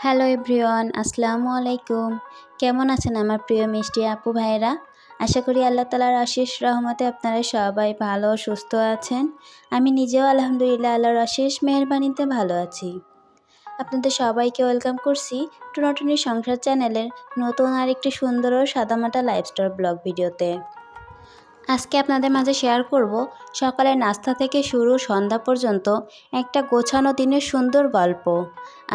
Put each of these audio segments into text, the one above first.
Hello everyone, আসসালামু আলাইকুম। কেমন আছেন আমার প্রিয় মিষ্টি আপু ভাইরা? আশা করি আল্লাহ তাআলার অশেষ রহমতে আপনারা সবাই ভালো ও সুস্থ আছেন। আমি নিজেও আলহামদুলিল্লাহ আল্লাহর অশেষ মেহেরবানিতে ভালো আছি। আপনাদের সবাইকে ওয়েলকাম করছি টুনাটুনি সংসার চ্যানেলের নতুন আরেকটি সুন্দর ও সাদামাটা লাইফস্টাইল ব্লগ ভিডিওতে। আজকে আপনাদের মাঝে শেয়ার করব সকালের নাস্তা থেকে শুরু সন্ধ্যা পর্যন্ত একটা গোছানো দিনের সুন্দর গল্প।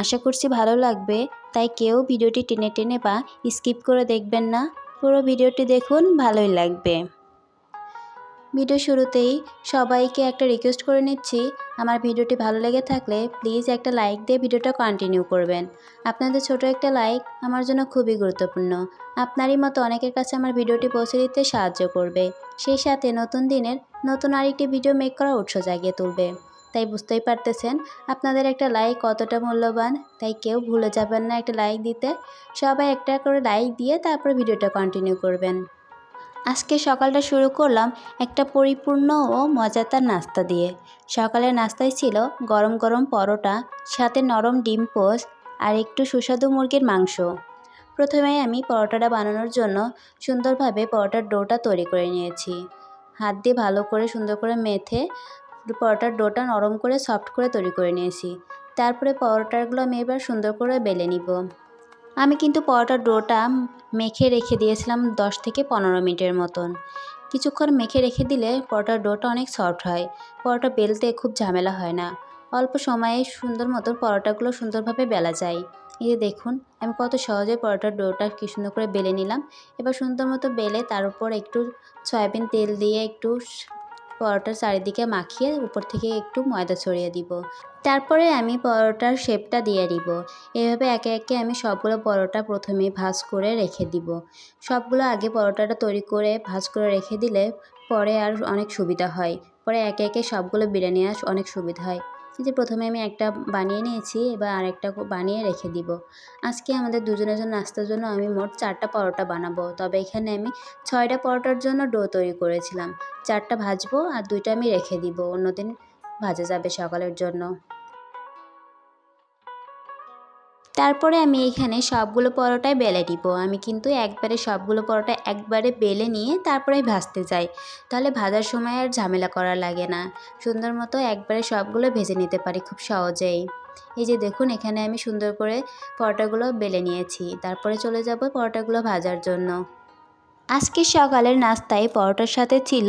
আশা করছি ভালো লাগবে, তাই কেউ ভিডিওটি টেনে টেনে বা স্কিপ করে দেখবেন না। পুরো ভিডিওটি দেখুন, ভালোই লাগবে। ভিডিও শুরুতেই সবাইকে একটা রিকোয়েস্ট করে নিচ্ছি, আমার ভিডিওটি ভালো লেগে থাকলে প্লিজ একটা লাইক দিয়ে ভিডিওটা কন্টিনিউ করবেন। আপনাদের ছোট একটা লাইক আমার জন্য খুবই গুরুত্বপূর্ণ। আপনারই মতো অনেকের কাছে আমার ভিডিওটি পৌঁছে দিতে সাহায্য করবে, সেই সাথে নতুন দিনের নতুন আরেকটি ভিডিও মেক করার উৎসাহ জাগিয়ে তুলবে। তাই বুঝতেই পারতেছেন আপনাদের একটা লাইক কতটা মূল্যবান, তাই কেউ ভুলে যাবেন না একটা লাইক দিতে। সবাই একটা করে লাইক দিয়ে তারপর ভিডিওটা কন্টিনিউ করবেন। আজকে সকালটা শুরু করলাম একটা পরিপূর্ণ ও মজাদার নাস্তা দিয়ে। সকালের নাস্তায় ছিল গরম গরম পরোটা, সাথে নরম ডিম পোস্ট আর একটু সুস্বাদু মুরগির মাংস। প্রথমে আমি পরোটাটা বানানোর জন্য সুন্দরভাবে পরোটার ডোটা তৈরি করে নিয়েছি। হাত দিয়ে ভালো করে সুন্দর করে মেখে পরোটার ডোটা নরম করে সফট করে তৈরি করে নিয়েছি। তারপরে পরোটাগুলো আমি এবার সুন্দর করে বেলে নিব। আমি কিন্তু পরোটার ডোটা মেখে রেখে দিয়েছিলাম 10 থেকে 15 মিনিটের মতন। কিছুক্ষণ মেখে রেখে দিলে পরোটার ডোটা অনেক সফট হয়, পরোটা বেলতে খুব ঝামেলা হয় না। অল্প সময়ে সুন্দর মতো পরোটাগুলো সুন্দরভাবে বেলা যায়। এই যে দেখুন আমি কত সহজে পরোটার ডোটা কি সুন্দর করে বেলে নিলাম। এবার সুন্দর মতো বেলে তার উপর একটু সয়াবিন তেল দিয়ে একটু পরোটার চারিদিকে মাখিয়ে উপর থেকে একটু ময়দা ছড়িয়ে দিব। তারপরে আমি পরোটার শেপটা দিয়ে দিব। এভাবে একে একে আমি সবগুলো পরোটা প্রথমে ভাঁজ করে রেখে দিব। সবগুলো আগে পরোটাটা তৈরি করে ভাঁজ করে রেখে দিলে পরে আর অনেক সুবিধা হয়। পরে একে একে সবগুলো বেলে নেওয়া অনেক সুবিধা হয়। এই যে প্রথমে আমি একটা বানিয়ে নিয়েছি, এবার আরেকটা বানিয়ে রেখে দিব। আজকে আমাদের দুজনের জন্য নাস্তার জন্য আমি মোট 4টা পরোটা বানাবো। তবে এখানে আমি 6টা পরোটার জন্য ডো তৈরি করেছিলাম। 4টা ভাজবো আর 2টা আমি রেখে দিব, অন্যদিন ভাজা যাবে সকালের জন্য। তারপরে আমি এখানে সবগুলো পরোটাই বেলে নিব। আমি কিন্তু একবারে সবগুলো পরোটা একবারে বেলে নিয়ে তারপরে ভাজতে যাই, তাহলে ভাজার সময় আর ঝামেলা করা লাগে না। সুন্দর মতো একবারে সবগুলো ভেজে নিতে পারি খুব সহজেই। এই যে দেখুন এখানে আমি সুন্দর করে পরোটাগুলো বেলে নিয়েছি। তারপরে চলে যাব পরোটাগুলো ভাজার জন্য। আজকে সকালের নাস্তায় পরোটার সাথে ছিল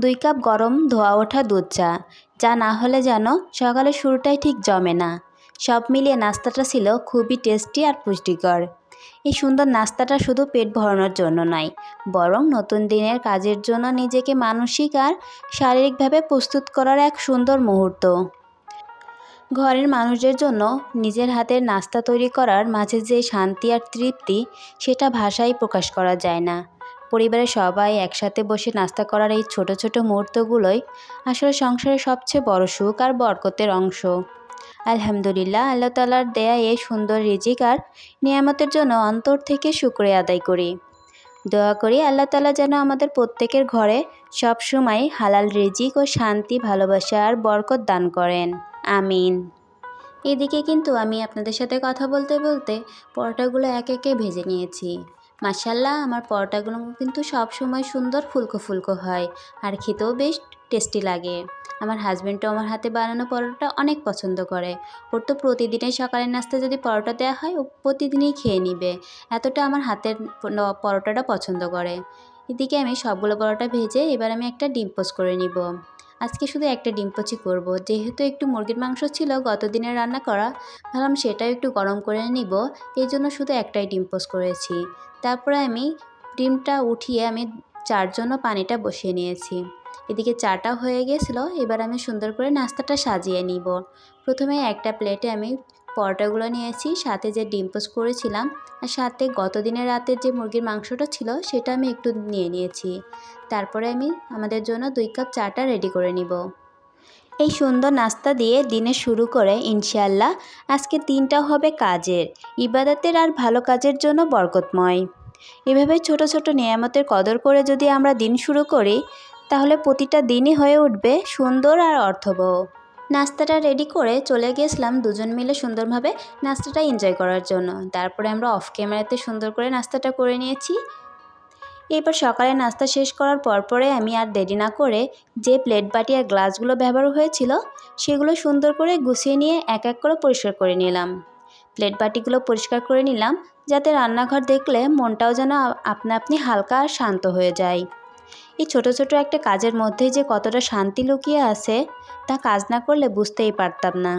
2 কাপ গরম ধোয়া ওঠা দুধ চা, যা না হলে যেন সকালের শুরুটাই ঠিক জমে না। সব মিলিয়ে নাস্তাটা ছিল খুবই টেস্টি আর পুষ্টিকর। এই সুন্দর নাস্তাটা শুধু পেট ভরানোর জন্য নয়, বরং নতুন দিনের কাজের জন্য নিজেকে মানসিক আর শারীরিকভাবে প্রস্তুত করার এক সুন্দর মুহূর্ত। ঘরের মানুষদের জন্য নিজের হাতের নাস্তা তৈরি করার মাঝে যে শান্তি আর তৃপ্তি, সেটা ভাষায় প্রকাশ করা যায় না। পরিবারের সবাই একসাথে বসে নাস্তা করার এই ছোট ছোট মুহূর্তগুলোই আসলে সংসারের সবচেয়ে বড় সুখ আর বরকতের অংশ। আলহামদুলিল্লাহ, আল্লাহ তাআলার দেয়া এই সুন্দর রিজিক আর নিয়ামতের জন্য অন্তর থেকে শুকরিয়া আদায় করি। দোয়া করি আল্লাহ তাআলা যেন আমাদের প্রত্যেকের ঘরে সবসময় হালাল রিজিক ও শান্তি, ভালোবাসা আর বরকত দান করেন। আমিন। এদিকে কিন্তু আমি আপনাদের সাথে কথা বলতে বলতে পরোটাগুলো একে একে ভেজে নিয়েছি। মাশাআল্লাহ, আমার পরোটাগুলো কিন্তু সব সময় সুন্দর ফুলকো ফুলকো হয় আর খেতেও বেশ টেস্টি লাগে। আমার হাজব্যান্ডও আমার হাতে বানানো পরোটা অনেক পছন্দ করে। ওর তো প্রতিদিনের সকালের নাস্তায় যদি পরোটা দেওয়া হয় ও প্রতিদিনই খেয়ে নিবে, এতটা আমার হাতের পরোটাটা পছন্দ করে। এদিকে আমি সবগুলো পরোটা ভেজে এবার আমি একটা ডিম পোস্ট করে নিব। আজকে শুধু একটা ডিম পোচি করব, যেহেতু একটু মুরগির মাংস ছিল গত দিনের রান্না করা, ভাবলাম সেটাও একটু গরম করে নিব, এই জন্য শুধু একটাই ডিম পোস্ট করেছি। তারপরে আমি ডিমটা উঠিয়ে আমি চার জন্য পানিটা বসিয়ে নিয়েছি। এদিকে চাটা হয়ে গেছিলো, এবার আমি সুন্দর করে নাস্তাটা সাজিয়ে নিব। প্রথমে একটা প্লেটে আমি পরোটাগুলো নিয়েছি, সাথে যে ডিম পোস্ট করেছিলাম আর সাথে গত দিনের রাতের যে মুরগির মাংসটা ছিল সেটা আমি একটু নিয়ে নিয়েছি। তারপরে আমি আমাদের জন্য 2 কাপ চাটা রেডি করে নিব। এই সুন্দর নাস্তা দিয়ে দিনে শুরু করে ইনশাআল্লাহ আজকে দিনটাও হবে কাজের, ইবাদতের আর ভালো কাজের জন্য বরকতময়। এভাবে ছোট ছোট নিয়ামতের কদর করে যদি আমরা দিন শুরু করি, তাহলে প্রতিটা দিনই হয়ে উঠবে সুন্দর আর অর্থবহ। নাস্তাটা রেডি করে চলে গিয়েছিলাম দুজন মিলে সুন্দরভাবে নাস্তাটা এনজয় করার জন্য। তারপরে আমরা অফ ক্যামেরাতে সুন্দর করে নাস্তাটা করে নিয়েছি। এরপর সকালে নাস্তা শেষ করার পরে আমি আর দেরি না করে যে প্লেট বাটি আর গ্লাসগুলো ব্যবহার হয়েছিল সেগুলো সুন্দর করে গুছিয়ে নিয়ে এক এক করে পরিষ্কার করে নিলাম। প্লেট বাটিগুলো পরিষ্কার করে নিলাম যাতে রান্নাঘর দেখলে মনটাও যেন আপনা আপনি হালকা আর শান্ত হয়ে যায়। এই ছোট ছোট একটা কাজের মধ্যে যে কতটা শান্তি লুকিয়ে আছে তা কাজ না করলে বুঝতেই পারতাম না।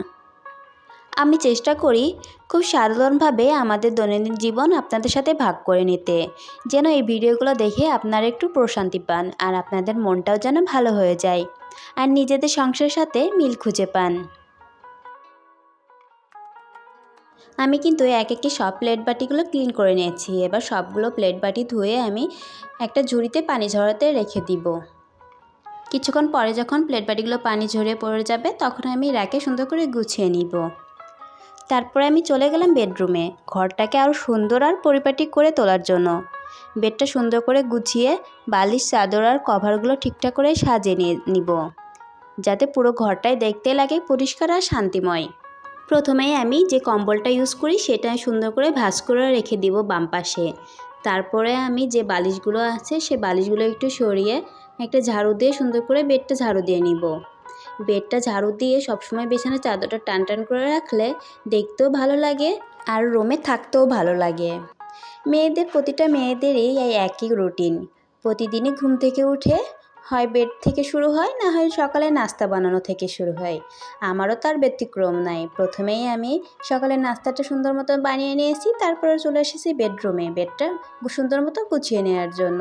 আমি চেষ্টা করি খুব সাধারণভাবে আমাদের দৈনন্দিন জীবন আপনাদের সাথে ভাগ করে নিতে, যেন এই ভিডিওগুলো দেখে আপনারা একটু প্রশান্তি পান আর আপনাদের মনটাও যেন ভালো হয়ে যায় আর নিজেদের সংসারের সাথে মিল খুঁজে পান। আমি কিন্তু এক একটি সব প্লেট বাটিগুলো ক্লিন করে নিয়েছি। এবার সবগুলো প্লেট বাটি ধুয়ে আমি একটা ঝুড়িতে পানি ঝরাতে রেখে দিব। কিছুক্ষণ পরে যখন প্লেট বাটিগুলো পানি ঝরিয়ে পড়ে যাবে তখন আমি র্যাকে সুন্দর করে গুছিয়ে নিব। তারপরে আমি চলে গেলাম বেডরুমে ঘরটাকে আরও সুন্দর আর পরিপাটি করে তোলার জন্য। বেডটা সুন্দর করে গুছিয়ে বালিশ, চাদর আর কভারগুলো ঠিকঠাক করে সাজিয়ে নিব যাতে পুরো ঘরটাই দেখতে লাগে পরিষ্কার আর শান্তিময়। প্রথমেই আমি যে কম্বলটা ইউজ করি সেটা সুন্দর করে ভাঁজ করে রেখে দিব বাম পাশে। তারপরে আমি যে বালিশগুলো আছে সে বালিশগুলো একটু সরিয়ে একটা ঝাড়ু দিয়ে সুন্দর করে বেডটা ঝাড়ু দিয়ে নিব। বেডটা ঝাড়ু দিয়ে সবসময় বিছানার চাদরটা টান টান করে রাখলে দেখতেও ভালো লাগে আর রুমে থাকতেও ভালো লাগে। প্রতিটা মেয়েদেরই এই একই রুটিন। প্রতিদিনই ঘুম থেকে উঠে হয় বেড থেকে শুরু হয়, না হয় সকালে নাস্তা বানানো থেকে শুরু হয়। আমারও তার ব্যতিক্রম নাই। প্রথমেই আমি সকালে নাস্তাটা সুন্দর মতো বানিয়ে নিয়েছি, তারপরে চলে এসেছি বেডরুমে বেডটা সুন্দর মতো গুছিয়ে নেওয়ার জন্য।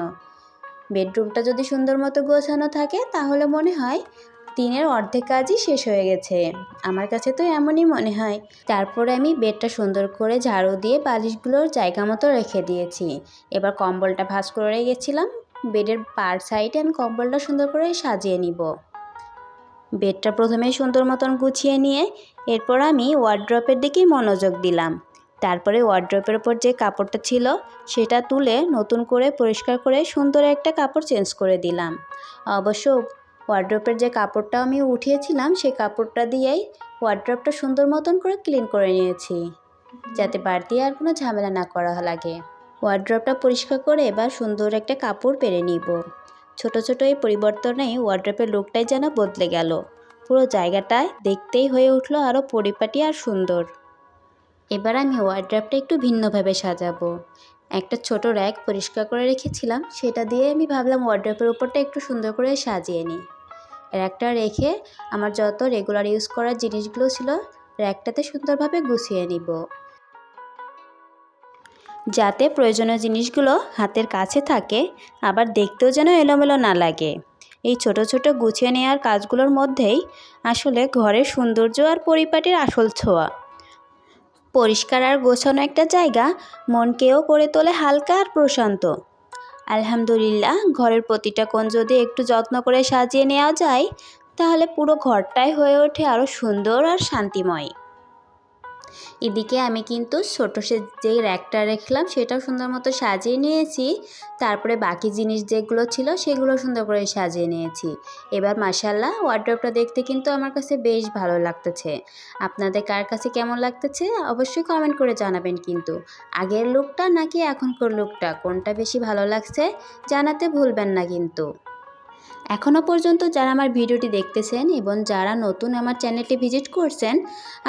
বেডরুমটা যদি সুন্দর মতো গোছানো থাকে তাহলে মনে হয় দিনের অর্ধেক কাজই শেষ হয়ে গেছে। আমার কাছে তো এমনই মনে হয়। তারপরে আমি বেডটা সুন্দর করে ঝাড়ু দিয়ে বালিশগুলোর জায়গা মতো রেখে দিয়েছি। এবার কম্বলটা ভাঁজ করে রেখেছিলাম। বেডের পার সাইডে আমি কম্বলটা সুন্দর করে সাজিয়ে নিব। বেডটা প্রথমেই সুন্দর মতন গুছিয়ে নিয়ে এরপর আমি ওয়ার্ড্রপের দিকেই মনোযোগ দিলাম। তারপরে ওয়ার্ড্রপের ওপর যে কাপড়টা ছিল সেটা তুলে নতুন করে পরিষ্কার করে সুন্দর একটা কাপড় চেঞ্জ করে দিলাম। অবশ্য ওয়ার্ড্রপের যে কাপড়টা আমি উঠিয়েছিলাম সেই কাপড়টা দিয়েই ওয়ার্ড্রপটা সুন্দর মতন করে ক্লিন করে নিয়েছি যাতে বাড়তি আর কোনো ঝামেলা না করা লাগে। ওয়ার্ড্রপটা পরিষ্কার করে এবার সুন্দর একটা কাপড় পেরে নিব। ছোট ছোট এই পরিবর্তনে ওয়ার্ড্রপের লুকটাই যেন বদলে গেল। পুরো জায়গাটায় দেখতেই হয়ে উঠলো আরও পরিপাটি আর সুন্দর। এবার আমি ওয়ার্ড্রপটা একটু ভিন্নভাবে সাজাবো। একটা ছোট র্যাক পরিষ্কার করে রেখেছিলাম, সেটা দিয়ে আমি ভাবলাম ওয়ার্ড্রপের উপরটা একটু সুন্দর করে সাজিয়ে নিই। র্যাকটা রেখে আমার যত রেগুলার ইউজ করার জিনিসগুলো ছিল র্যাকটাতে সুন্দরভাবে গুছিয়ে নিব যাতে প্রয়োজনীয় জিনিসগুলো হাতের কাছে থাকে, আবার দেখতেও যেন এলোমেলো না লাগে। এই ছোট ছোট গুছিয়ে নেওয়ার কাজগুলোর মধ্যেই আসলে ঘরের সৌন্দর্য আর পরিপাটির আসল ছোঁয়া। পরিষ্কার আর গোছানো একটা জায়গা মনকেও করে তোলে হালকা আর প্রশান্ত। আলহামদুলিল্লাহ, ঘরের প্রতিটা কোণ যদি একটু যত্ন করে সাজিয়ে নেওয়া যায় তাহলে পুরো ঘরটাই হয়ে ওঠে আরও সুন্দর আর শান্তিময়। এদিকে আমি কিন্তু ছোট যেই র্যাকটা রেখলাম সেটাও সুন্দর মতো সাজিয়ে নিয়েছি। তারপরে বাকি জিনিস যেগুলো ছিল সেগুলো সুন্দর করে সাজিয়ে নিয়েছি। এবার মাশাআল্লাহ ওয়ার্ড্রপটা দেখতে কিন্তু আমার কাছে বেশ ভালো লাগতেছে। আপনাদের কার কাছে কেমন লাগতেছে অবশ্যই কমেন্ট করে জানাবেন। কিন্তু আগের লুকটা নাকি এখনকার লুকটা কোনটা বেশি ভালো লাগছে জানাতে ভুলবেন না কিন্তু। এখনও পর্যন্ত যারা আমার ভিডিওটি দেখতেছেন এবং যারা নতুন আমার চ্যানেলটি ভিজিট করছেন,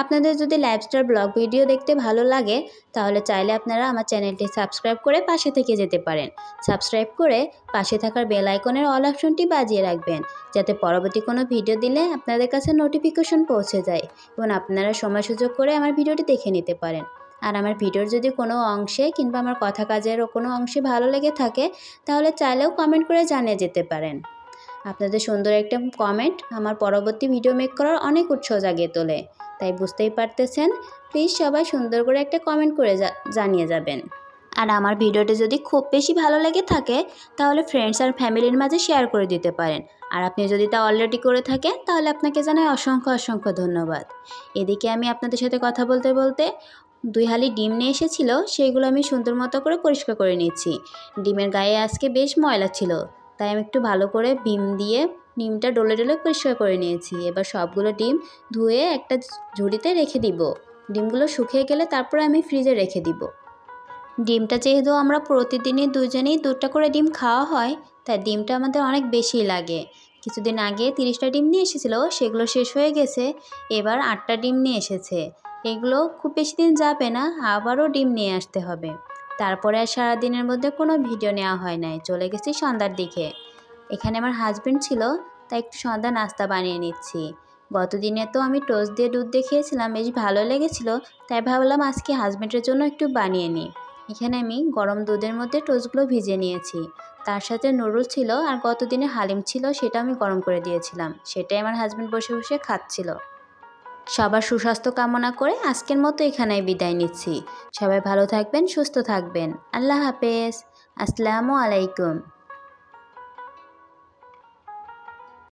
আপনাদের যদি লাইফস্টাইল ব্লগ ভিডিও দেখতে ভালো লাগে তাহলে চাইলে আপনারা আমার চ্যানেলটি সাবস্ক্রাইব করে পাশে থেকে যেতে পারেন। সাবস্ক্রাইব করে পাশে থাকার বেল আইকনের অল অপশনটি বাজিয়ে রাখবেন যাতে পরবর্তী কোনো ভিডিও দিলে আপনাদের কাছে নোটিফিকেশন পৌঁছে যায় এবং আপনারা সময় সুযোগ করে আমার ভিডিওটি দেখে নিতে পারেন। আর আমার ভিডিওর যদি কোনো অংশে কিংবা আমার কথা কাজেরও কোনো অংশে ভালো লেগে থাকে তাহলে চাইলেও কমেন্ট করে জানিয়ে যেতে পারেন। আপনাদের সুন্দর একটা কমেন্ট আমার পরবর্তী ভিডিও মেক করার অনেক উৎসাহ জাগিয়ে তোলে, তাই বুঝতেই পারতেছেন। প্লিজ সবাই সুন্দর করে একটা কমেন্ট করে জানিয়ে যাবেন। আর আমার ভিডিওটি যদি খুব বেশি ভালো লেগে থাকে তাহলে ফ্রেন্ডস আর ফ্যামিলির মাঝে শেয়ার করে দিতে পারেন। আর আপনি যদি তা অলরেডি করে থাকেন তাহলে আপনাকে জানাই অসংখ্য অসংখ্য ধন্যবাদ। এদিকে আমি আপনাদের সাথে কথা বলতে বলতে 2 হালি ডিম নিয়ে এসেছিল, সেইগুলো আমি সুন্দর মতো করে পরিষ্কার করে নিচ্ছি। ডিমের গায়ে আজকে বেশ ময়লা ছিল, তাই আমি একটু ভালো করে ভিম দিয়ে ডিমটা ডলে ডলে পরিষ্কার করে নিয়েছি। এবার সবগুলো ডিম ধুয়ে একটা ঝুড়িতে রেখে দিব। ডিমগুলো শুকিয়ে গেলে তারপরে আমি ফ্রিজে রেখে দিব। ডিমটা যেহেতু আমরা প্রতিদিনই দুজনেই 2টা করে ডিম খাওয়া হয়, তাই ডিমটা আমাদের অনেক বেশি লাগে। কিছুদিন আগে 30টা ডিম নিয়ে এসেছিল, সেগুলো শেষ হয়ে গেছে। এবার 8টা ডিম নিয়ে এসেছে। এগুলো খুব বেশি দিন যাবে না, আবারও ডিম নিয়ে আসতে হবে। তারপরে আর সারাদিনের মধ্যে কোনো ভিডিও নেওয়া হয় নাই, চলে গেছি সন্ধ্যার দিকে। এখানে আমার হাজবেন্ড ছিল, তাই একটু সন্ধ্যা নাস্তা বানিয়ে নিচ্ছি। গতদিনে তো আমি টোস্ট দিয়ে দুধ দিয়ে খেয়েছিলাম, বেশ ভালো লেগেছিল, তাই ভাবলাম আজকে হাজবেন্ডের জন্য একটু বানিয়ে নিই। এখানে আমি গরম দুধের মধ্যে টোস্টগুলো ভিজিয়ে নিয়েছি। তার সাথে নুডলস ছিল আর গতদিনে হালিম ছিল, সেটা আমি গরম করে দিয়েছিলাম। সেটাই আমার হাজবেন্ড বসে বসে খাচ্ছিল। সবার সুস্বাস্থ্য কামনা করে আজকের মতো এখানেই বিদায় নিচ্ছি। সবাই ভালো থাকবেন, সুস্থ থাকবেন। আল্লাহ হাফেজ। আসসালামু আলাইকুম।